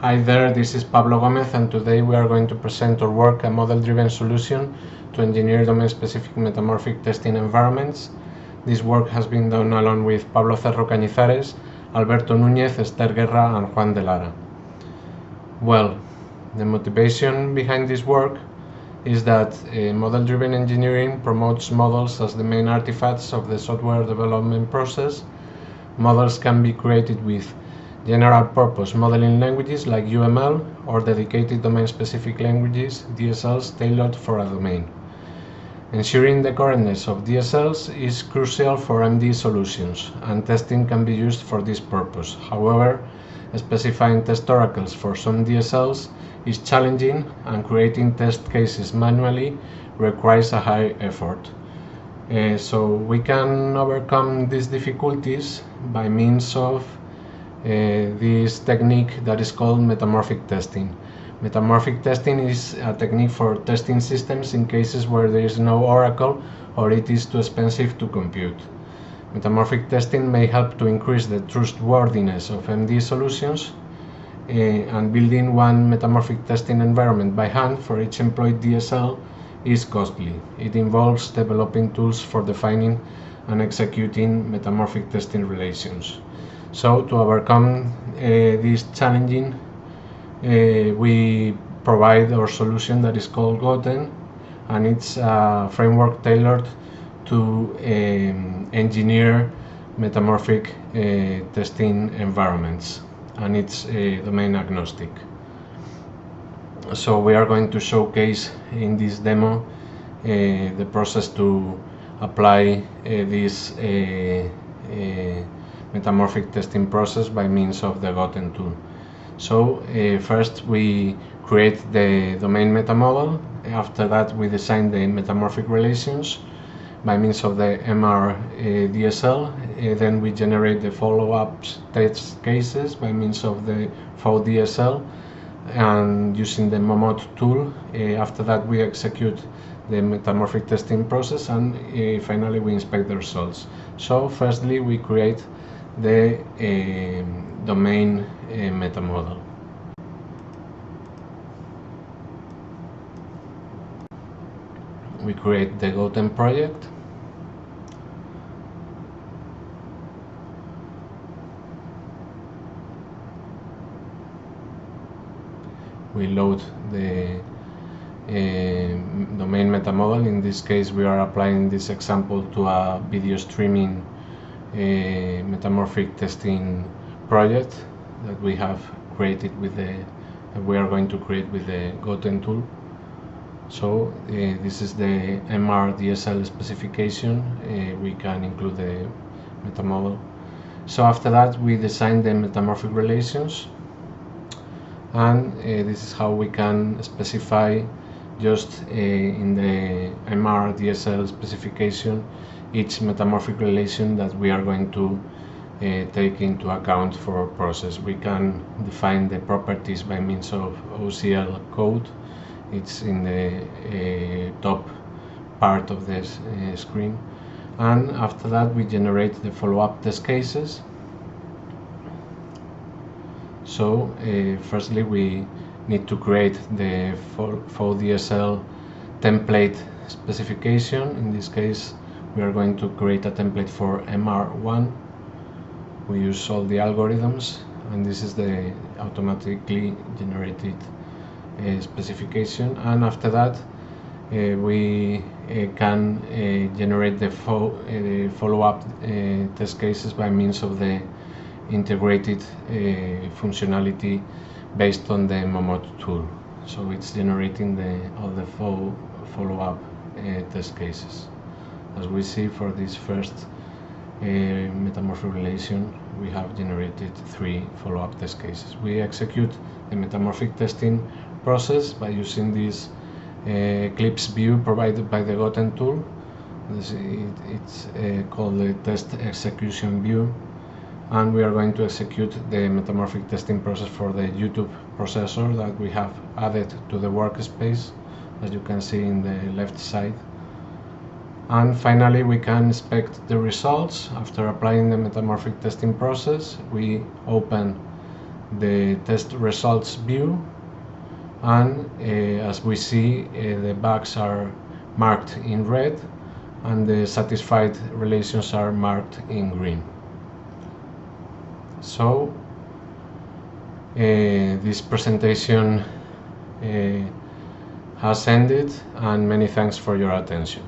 Hi there, this is Pablo Gomez, and today we are going to present our work, a model-driven solution to engineer domain-specific metamorphic testing environments. This work has been done along with Pablo Cerro Cañizares, Alberto Núñez, Esther Guerra, and Juan de Lara. Well, the motivation behind this work is that model-driven engineering promotes models as the main artifacts of the software development process. Models can be created with general-purpose modeling languages like UML or dedicated domain-specific languages, DSLs, tailored for a domain. Ensuring the correctness of DSLs is crucial for MD solutions, and testing can be used for this purpose. However, specifying test oracles for some DSLs is challenging, and creating test cases manually requires a high effort. So we can overcome these difficulties by means of this technique that is called metamorphic testing. Metamorphic testing is a technique for testing systems in cases where there is no oracle or it is too expensive to compute. Metamorphic testing may help to increase the trustworthiness of MD solutions, and building one metamorphic testing environment by hand for each employed DSL is costly. It involves developing tools for defining and executing metamorphic testing relations. So to overcome this challenging, we provide our solution that is called Goten, and it's a framework tailored to engineer metamorphic testing environments, and it's domain agnostic. So we are going to showcase in this demo the process to apply this metamorphic testing process by means of the Goten tool. So first we create the domain metamodel. After that we design the metamorphic relations by means of the MR DSL. Then we generate the follow-up test cases by means of the FO DSL and using the MOMOT tool. After that we execute the metamorphic testing process, and finally we inspect the results. So firstly we create the domain metamodel. We create the Goten project. We load the domain metamodel. In this case we are applying this example to a video streaming metamorphic testing project that we have created with we are going to create with the Goten tool. So this is the MR DSL specification. We can include the metamodel. So after that we design the metamorphic relations, and this is how we can specify just in the MR DSL specification each metamorphic relation that we are going to take into account for our process. We can define the properties by means of OCL code. It's in the top part of this screen, and after that we generate the follow-up test cases. So firstly we need to create the FO DSL template specification. In this case we are going to create a template for MR1. We use all the algorithms, and this is the automatically generated specification. And after that we can generate the follow-up test cases by means of the integrated functionality based on the MOMOT tool. So it's generating all the follow-up test cases. As we see for this first metamorphic relation, we have generated 3 follow-up test cases. We execute the metamorphic testing process by using this Eclipse view provided by the Goten tool. It's called the test execution view, and we are going to execute the metamorphic testing process for the YouTube processor that we have added to the workspace, as you can see in the left side. And finally we can inspect the results. After applying the metamorphic testing process, we open the test results view, and as we see, the bugs are marked in red and the satisfied relations are marked in green. So this presentation has ended, and many thanks for your attention.